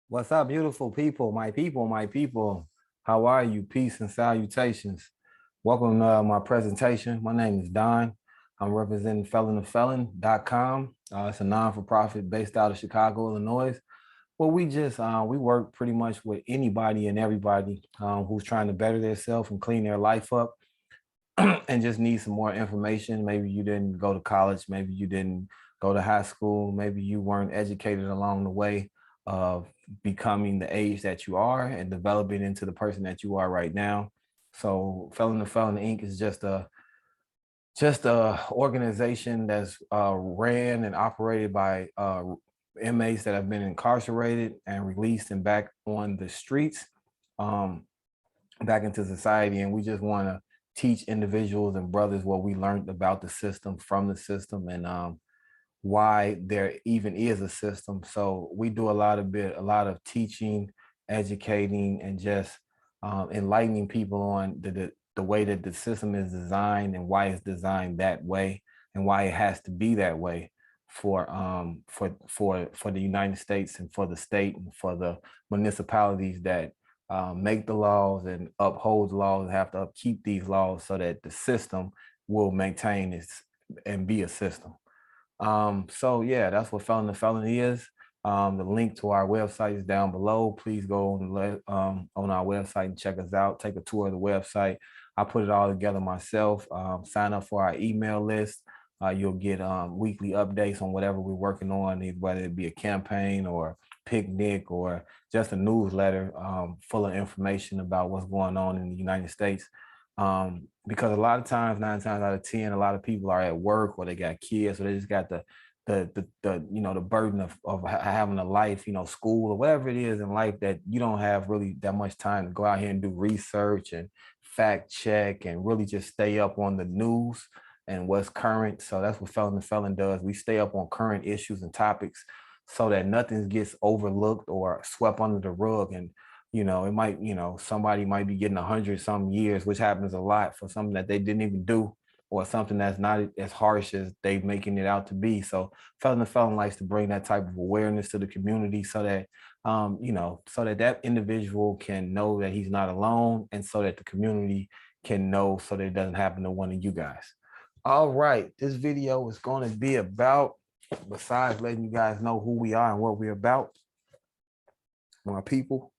What's up, beautiful people, my people, my people? How are you? Peace and salutations. Welcome to my presentation. My name is Don. I'm representing felontofelon.com. It's a non-for-profit based out of Chicago, Illinois. Well, we work pretty much with anybody and everybody who's trying to better themselves and clean their life up and just need some more information. Maybe you didn't go to college, maybe you didn't go to high school, maybe you weren't educated along the way of becoming the age that you are and developing into the person that you are right now. So Felon to Felon Inc. is just a organization that's ran and operated by inmates that have been incarcerated and released and back on the streets, um, back into society. And we just want to teach individuals and brothers what we learned about the system from the system, and why there even is a system. So we do a lot of teaching, educating, and just enlightening people on the way that the system is designed and why it's designed that way and why it has to be that way for the United States and for the state and for the municipalities that make the laws and uphold the laws and have to upkeep these laws so that the system will maintain its and be a system. So yeah, that's what Felon to Felony is. The link to our website is down below. Please go on our website and check us out. Take a tour of the website. I put it all together myself. Sign up for our email list. You'll get weekly updates on whatever we're working on, whether it be a campaign or picnic or just a newsletter full of information about what's going on in the United States. Because a lot of times, 9 times out of 10, a lot of people are at work or they got kids, so they just got the burden of having a life, school or whatever it is in life, that you don't have really that much time to go out here and do research and fact check and really just stay up on the news and what's current. So that's what Felon to Felon does. We stay up on current issues and topics so that nothing gets overlooked or swept under the rug. And it might, somebody might be getting 100 some years, which happens a lot, for something that they didn't even do, or something that's not as harsh as they making it out to be. So Felon to Felon likes to bring that type of awareness to the community so that, so that that individual can know that he's not alone, and so that the community can know so that it doesn't happen to one of you guys. All right, this video is going to be about, besides letting you guys know who we are and what we're about, my people,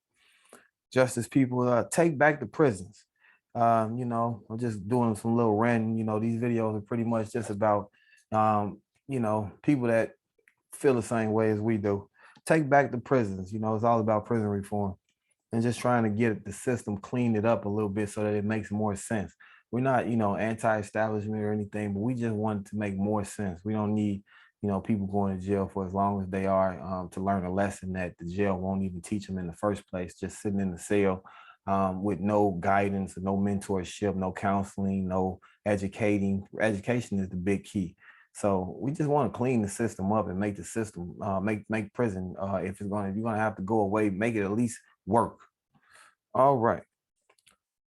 justice people, take back the prisons. I'm just doing some little ranting. These videos are pretty much just about, people that feel the same way as we do. Take back the prisons. It's all about prison reform and just trying to get the system cleaned it up a little bit so that it makes more sense. We're not, anti-establishment or anything, but we just want it to make more sense. We don't need, people going to jail for as long as they are, to learn a lesson that the jail won't even teach them in the first place, just sitting in the cell with no guidance, no mentorship, no counseling, no educating. Education is the big key. So we just want to clean the system up and make the system, make prison, if you're gonna have to go away, make it at least work. All right.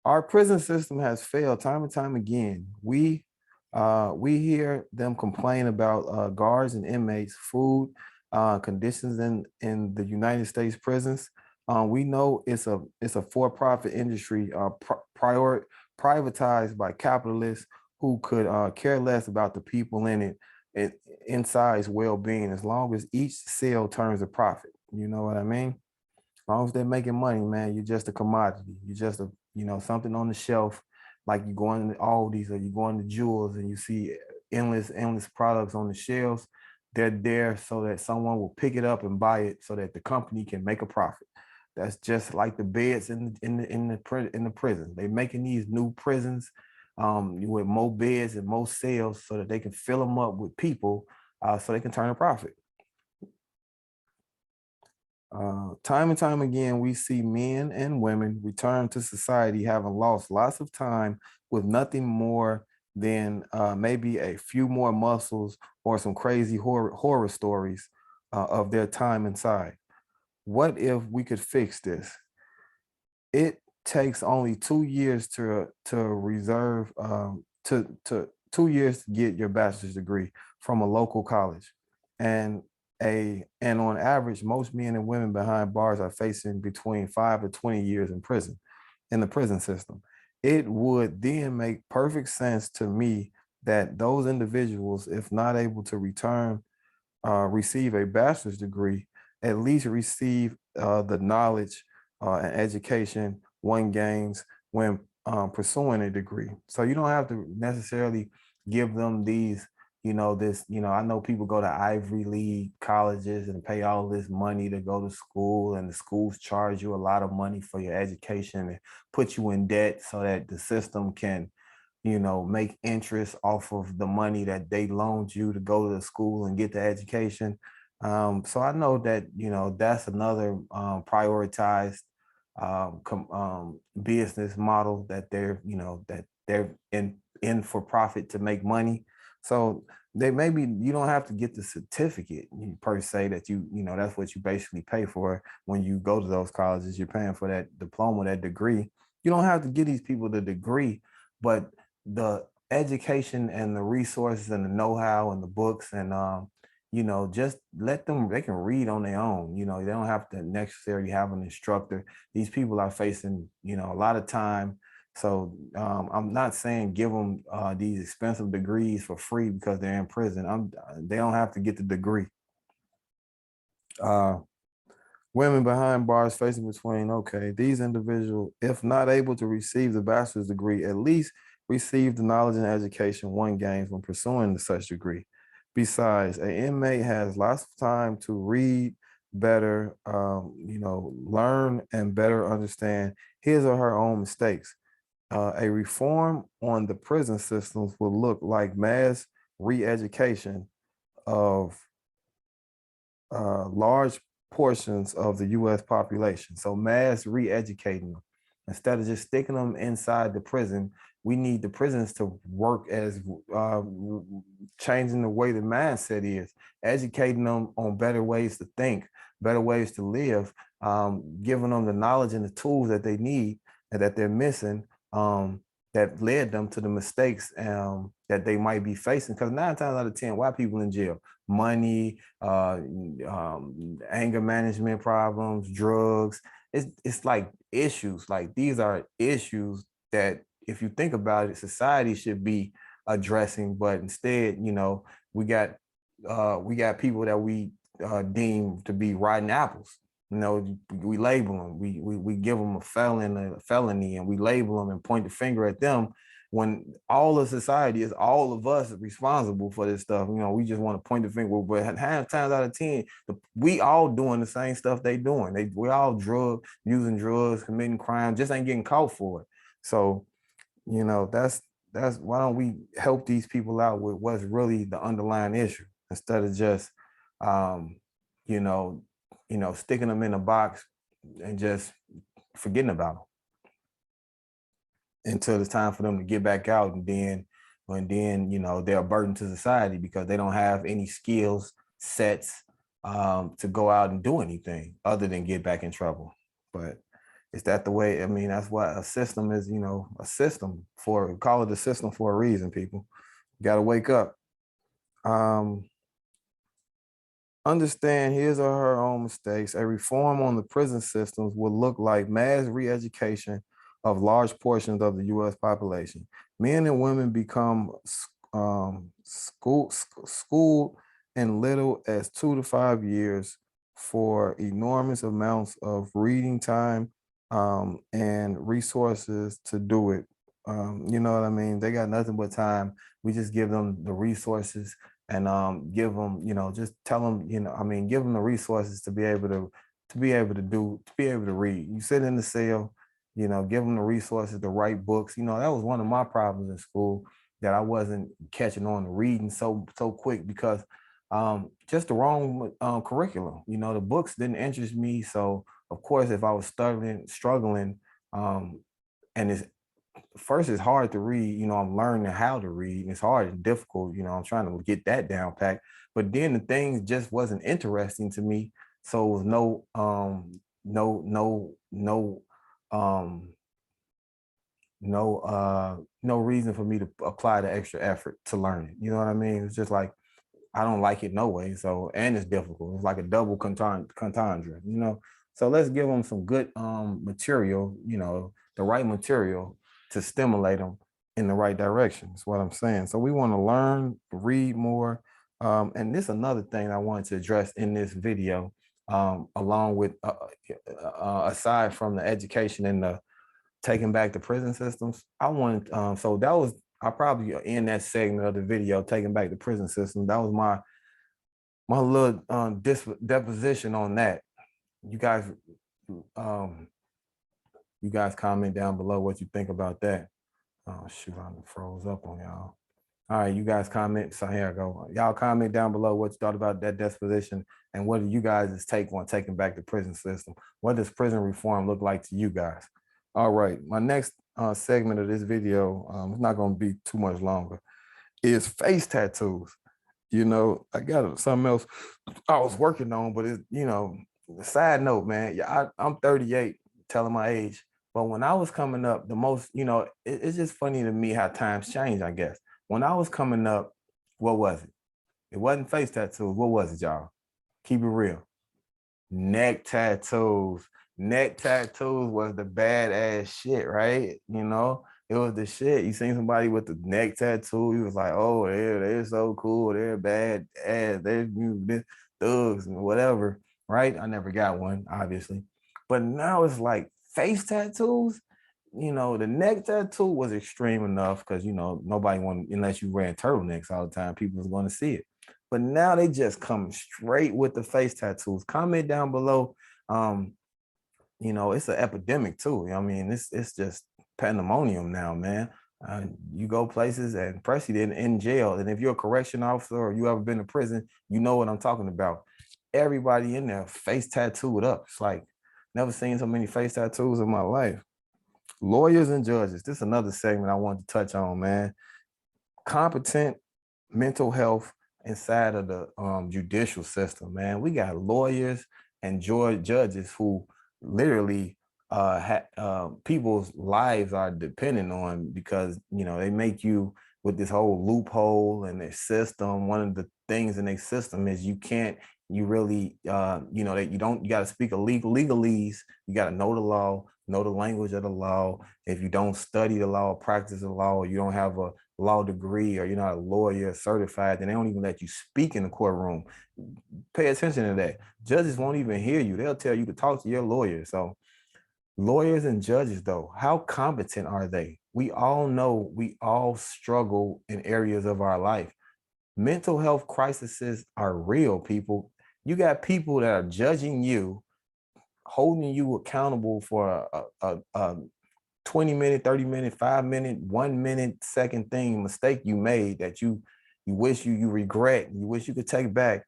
Our prison system has failed time and time again. We hear them complain about guards and inmates, food conditions in the United States prisons. We know it's a for-profit industry, privatized by capitalists who could care less about the people in it inside's well-being, as long as each cell turns a profit. You know what I mean? As long as they're making money, man, you're just a commodity. You're just something on the shelf, like you go into Aldi's or you go into Jewels and you see endless products on the shelves. They're there so that someone will pick it up and buy it so that the company can make a profit. That's just like the beds in the prison. They're making these new prisons with more beds and more cells so that they can fill them up with people, so they can turn a profit. Time and time again, we see men and women return to society having lost lots of time with nothing more than maybe a few more muscles or some crazy horror stories of their time inside. What if we could fix this? It takes only 2 years to reserve to 2 years to get your bachelor's degree from a local college, and and on average, most men and women behind bars are facing between 5 to 20 years in prison, in the prison system. It would then make perfect sense to me that those individuals, if not able to return, receive a bachelor's degree, at least receive the knowledge and education one gains when pursuing a degree. So you don't have to necessarily give them these, I know people go to Ivy League colleges and pay all this money to go to school, and the schools charge you a lot of money for your education and put you in debt so that the system can make interest off of the money that they loaned you to go to the school and get the education. So I know that, that's another prioritized business model that they're in for profit to make money. So they maybe you don't have to get the certificate per se that that's what you basically pay for when you go to those colleges. You're paying for that diploma, that degree. You don't have to give these people the degree, but the education and the resources and the know-how and the books and just let them, they can read on their own. They don't have to necessarily have an instructor. These people are facing a lot of time. So I'm not saying give them these expensive degrees for free because they're in prison. They don't have to get the degree. Women behind bars facing between, okay, these individuals, if not able to receive the bachelor's degree, at least receive the knowledge and education one gains when pursuing such degree. Besides, an inmate has lots of time to read better, learn and better understand his or her own mistakes. A reform on the prison systems would look like mass re-education of large portions of the US population. So mass re-educating them. Instead of just sticking them inside the prison, we need the prisons to work as changing the way the mindset is, educating them on better ways to think, better ways to live, giving them the knowledge and the tools that they need and that they're missing, that led them to the mistakes that they might be facing. Because 9 times out of 10, why people in jail? Money, anger management problems, drugs. It's like issues. Like these are issues that, if you think about it, society should be addressing, but instead, we got people that we deem to be rotten apples. We label them. We give them a felony, and we label them and point the finger at them, when all of society is all of us responsible for this stuff. We just want to point the finger, but half times out of 10, we all doing the same stuff they doing. We all using drugs, committing crime, just ain't getting caught for it. So, that's why don't we help these people out with what's really the underlying issue, instead of just, you know, sticking them in a box and just forgetting about them until it's time for them to get back out. And then, they're a burden to society because they don't have any skills sets to go out and do anything other than get back in trouble. But is that the way? I mean, that's what a system is, a system for, call it a system for a reason, people. You got to wake up. Understand his or her own mistakes. A reform on the prison systems would look like mass re-education of large portions of the US population. Men and women become schooled in little as 2 to 5 years for enormous amounts of reading time and resources to do it. You know what I mean? They got nothing but time. We just give them the resources and give them, just tell them, give them the resources to be able to read. You sit in the cell, give them the resources to write books. That was one of my problems in school, that I wasn't catching on to reading so quick because just the wrong curriculum. The books didn't interest me. So of course, if I was struggling, and it's hard to read, I'm learning how to read, and it's hard and difficult, I'm trying to get that down packed. But then the things just wasn't interesting to me. So it was no reason for me to apply the extra effort to learn it. You know what I mean? It's just like I don't like it no way. So, and it's difficult. It's like a double contundra, you know. So let's give them some good material, you know, the right material to stimulate them in the right direction. Is what I'm saying. So we want to learn, read more. And this is another thing I wanted to address in this video, along with aside from the education and the taking back the prison systems. I wanted, so that was, I probably in that segment of the video, taking back the prison system. That was my little deposition on that. You guys, um, you guys comment down below what you think about that. Oh shoot, I froze up on y'all. All right, you guys comment. So here I go. Y'all comment down below what you thought about that disposition and what do you guys' take on taking back the prison system? What does prison reform look like to you guys? All right, my next segment of this video, it's not going to be too much longer, is face tattoos. You know, I got something else I was working on, but it's, you know, side note, man, yeah, I'm 38, telling my age. But when I was coming up, the most, you know, it's just funny to me how times change, I guess. When I was coming up, what was it? It wasn't face tattoos. What was it, y'all? Keep it real. Neck tattoos. Neck tattoos was the badass shit, right? You know, it was the shit. You seen somebody with the neck tattoo, you was like, oh, they're so cool, they're bad ass, they're thugs and whatever, right? I never got one, obviously. But now it's like face tattoos. You know, the neck tattoo was extreme enough because, you know, nobody wanted, unless you ran turtlenecks all the time, people was going to see it. But now they just come straight with the face tattoos. Comment down below. You know, it's an epidemic too. You know, I mean, it's just pandemonium now, man. You go places and precedent in jail, and if you're a correction officer or you ever been to prison, you know what I'm talking about. Everybody in there face tattooed up. It's like never seen so many face tattoos in my life. Lawyers and judges. This is another segment I wanted to touch on, man. Competent mental health inside of the judicial system, man. We got lawyers and judges who literally people's lives are dependent on, because, you know, they make you with this whole loophole in their system. One of the things in their system is you really, you know, that you got to speak a legalese. You got to know the law, know the language of the law. If you don't study the law, practice the law, or you don't have a law degree, or you're not a lawyer certified, then they don't even let you speak in the courtroom. Pay attention to that. Judges won't even hear you. They'll tell you to talk to your lawyer. So lawyers and judges, though, how competent are they? We all know we all struggle in areas of our life. Mental health crises are real, people. You got people that are judging you, holding you accountable for a 20-minute, 30-minute, 5-minute, 1-minute, second thing, mistake you made that you wish you regret, you wish you could take back.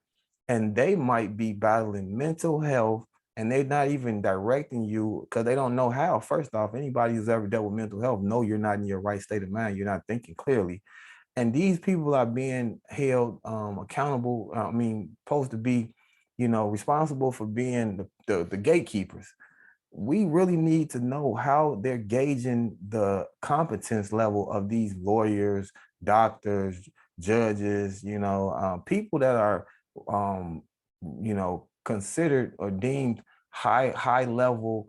And they might be battling mental health and they're not even directing you because they don't know how. First off, anybody who's ever dealt with mental health know you're not in your right state of mind. You're not thinking clearly. And these people are being held accountable. I mean, supposed to be, you know, responsible for being the gatekeepers. We really need to know how they're gauging the competence level of these lawyers, doctors, judges, you know, people that are, you know, considered or deemed high level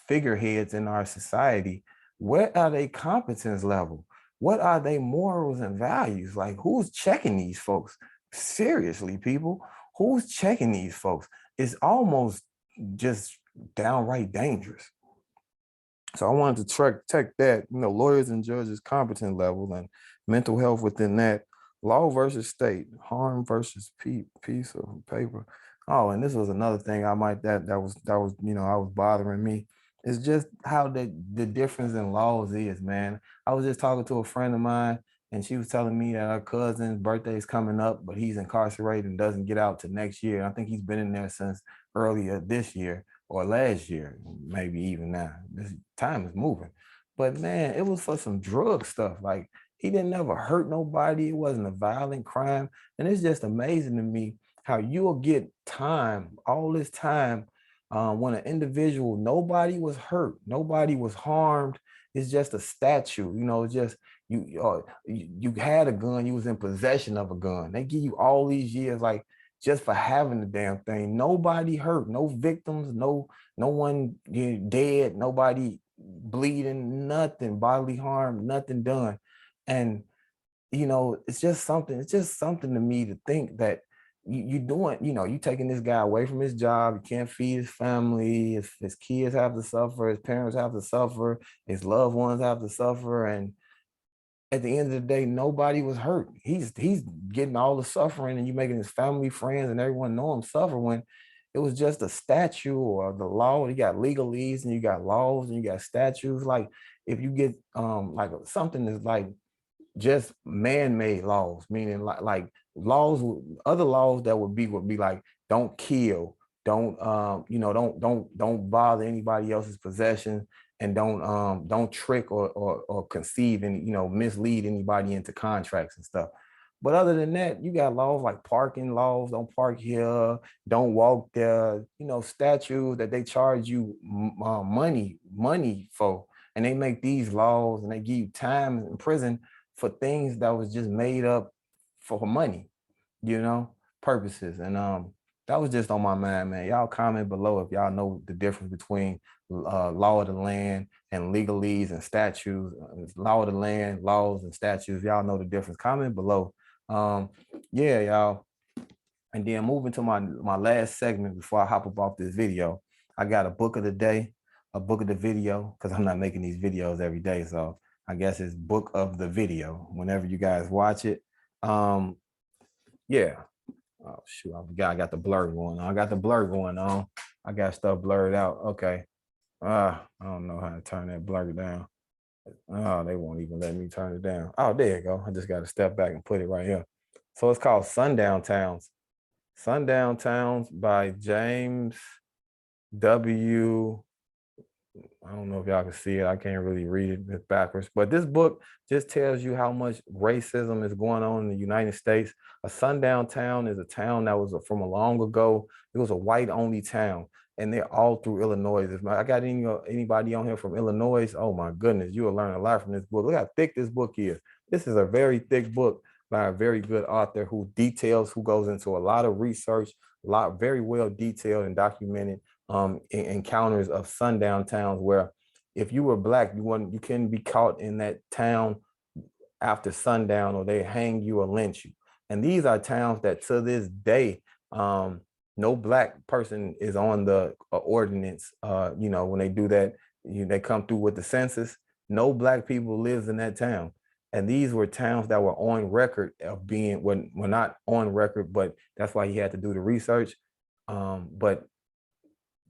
figureheads in our society. What are they competence level? What are they morals and values? Like, who's checking these folks? Seriously, people, who's checking these folks? It's almost just downright dangerous. So I wanted to check that, you know, lawyers and judges competence level and mental health within that. Law versus state, harm versus piece of paper. Oh, and this was another thing that was, you know, I was bothering me. It's just how the difference in laws is, man. I was just talking to a friend of mine and she was telling me that her cousin's birthday is coming up, but he's incarcerated and doesn't get out to next year. I think he's been in there since earlier this year or last year, maybe even now. This time is moving. But man, it was for some drug stuff. Like, he didn't ever hurt nobody. It wasn't a violent crime. And it's just amazing to me how you'll get time, all this time, when an individual, nobody was hurt, nobody was harmed. It's just a statue, you know, just You had a gun, you was in possession of a gun. They give you all these years, like just for having the damn thing. Nobody hurt, no victims, no one dead, nobody bleeding, nothing bodily harm, nothing done. And it's just something to me to think that you doing, you taking this guy away from his job. He can't feed his family. His kids have to suffer. His parents have to suffer. His loved ones have to suffer. And at the end of the day, nobody was hurt. He's getting all the suffering, and you making his family, friends, and everyone know him suffer when it was just a statute or the law. You got legalese and you got laws and you got statutes. Like if you get like something that's like just man-made laws, meaning like laws, other laws that would be like don't kill, don't don't bother anybody else's possession, and don't trick or conceive and mislead anybody into contracts and stuff. But other than that, you got laws like parking laws, don't park here, don't walk there, statutes that they charge you money for. And they make these laws and they give you time in prison for things that was just made up for money, purposes. And that was just on my mind, man. Y'all comment below if y'all know the difference between law of the land and legalese and statutes. Law of the land, laws and statutes. Y'all know the difference. Comment below. Yeah, y'all. And then moving to my last segment before I hop up off this video, I got a book of the day, a book of the video, because I'm not making these videos every day. So I guess it's book of the video whenever you guys watch it. Yeah. Oh shoot, I got the blur going on. I got the blur going on. I got stuff blurred out. Okay. I don't know how to turn that blur down. Oh, they won't even let me turn it down. Oh, there you go. I just got to step back and put it right here. So it's called Sundown Towns. Sundown Towns by James W. I don't know if y'all can see it. I can't really read it. It's backwards. But this book just tells you how much racism is going on in the United States. A sundown town is a town that was from a long ago. It was a white-only town, and they're all through Illinois. If I got anybody on here from Illinois, oh my goodness, you will learn a lot from this book. Look how thick this book is. This is a very thick book by a very good author who goes into a lot of research, very well detailed and documented encounters of sundown towns where if you were black, you couldn't be caught in that town after sundown, or they hang you or lynch you. And these are towns that to this day, no black person is on the ordinance. When they do that, they come through with the census. No black people lives in that town. And these were towns that were on record of being, were not on record, but that's why he had to do the research. But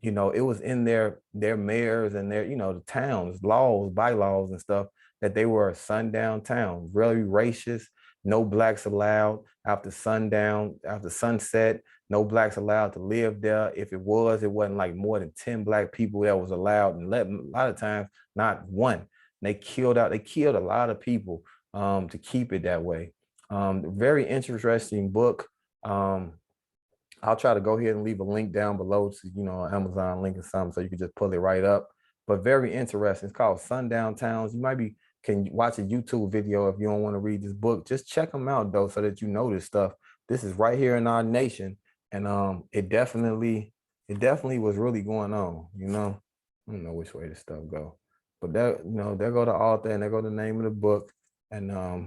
it was in their mayors and their, the towns, laws, bylaws and stuff, that they were a sundown town, really racist. No blacks allowed after sundown, after sunset. No blacks allowed to live there. If it wasn't like more than 10 black people that was allowed, and a lot of times not one. They killed a lot of people to keep it that way. Very interesting book. I'll try to go ahead and leave a link down below to, Amazon link or something, so you can just pull it right up. But very interesting. It's called Sundown Towns. You can watch a YouTube video if you don't want to read this book. Just check them out though, so that you know this stuff. This is right here in our nation. And it definitely was really going on, I don't know which way this stuff go. But there go the author and there go the name of the book. And a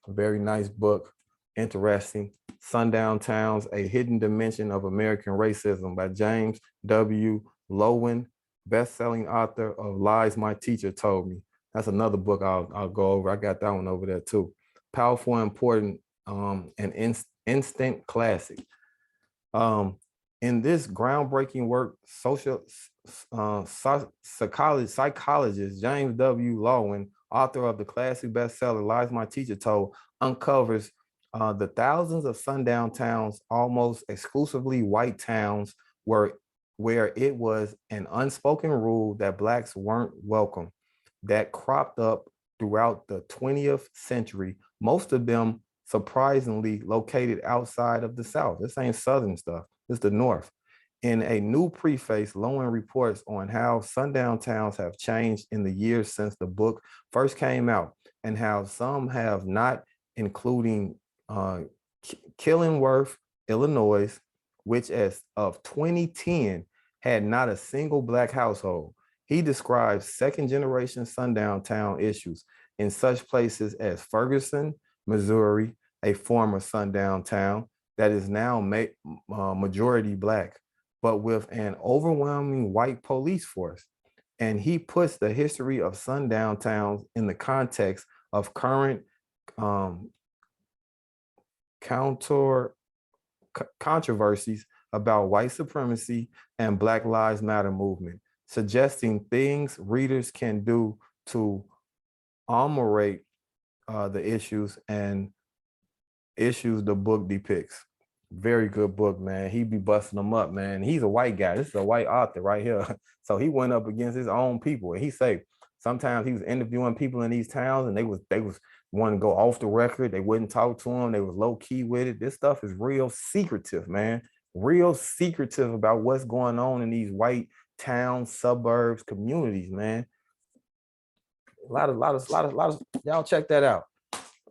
very nice book, interesting. Sundown Towns, A Hidden Dimension of American Racism by James W. Lowen, best-selling author of Lies My Teacher Told Me. That's another book I'll go over. I got that one over there too. Powerful and important, and instant classic. In this groundbreaking work, psychologist James W. Lowen, author of the classic bestseller Lies My Teacher Told, uncovers the thousands of sundown towns, almost exclusively white towns, where it was an unspoken rule that blacks weren't welcome, that cropped up throughout the 20th century, most of them surprisingly located outside of the South. This ain't Southern stuff, it's the North. In a new preface, Lowen reports on how sundown towns have changed in the years since the book first came out. and how some have not, including Killingworth, Illinois, which as of 2010 had not a single Black household. He describes second generation sundown town issues in such places as Ferguson, Missouri, a former sundown town that is now majority Black, but with an overwhelming white police force. And he puts the history of sundown towns in the context of current um, counter controversies about white supremacy and Black Lives Matter movement, suggesting things readers can do to ameliorate the issues and issues the book depicts. Very good book, man. He be busting them up, man. He's a white guy. This is a white author right here. So he went up against his own people. And he say sometimes he was interviewing people in these towns and they was wanting to go off the record. They wouldn't talk to him. They was low key with it. This stuff is real secretive, man. Real secretive about what's going on in these white towns, suburbs, communities, man. A lot of y'all check that out.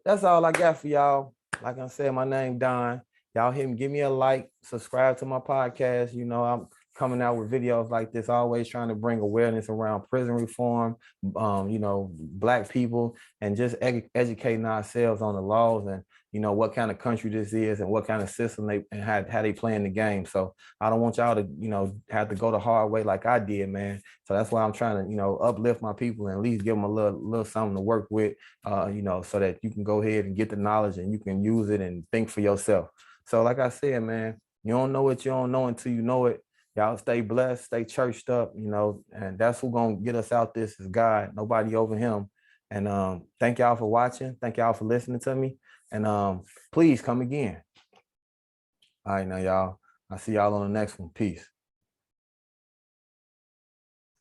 That's all I got for y'all. Like I said, my name Don. Y'all hit me, give me a like, subscribe to my podcast. You know, I'm coming out with videos like this, always trying to bring awareness around prison reform, you know, Black people, and just educating ourselves on the laws and, you know, what kind of country this is and what kind of system they and how they playing the game. So I don't want y'all to, you know, have to go the hard way like I did, man. So that's why I'm trying to, you know, uplift my people and at least give them a little something to work with, you know, so that you can go ahead and get the knowledge and you can use it and think for yourself. So like I said, man, you don't know what you don't know until you know it. Y'all stay blessed, stay churched up, you know, and that's who's gonna get us out this is God, nobody over him. And thank y'all for watching. Thank y'all for listening to me. And please come again. All right, now y'all, I'll see y'all on the next one. Peace.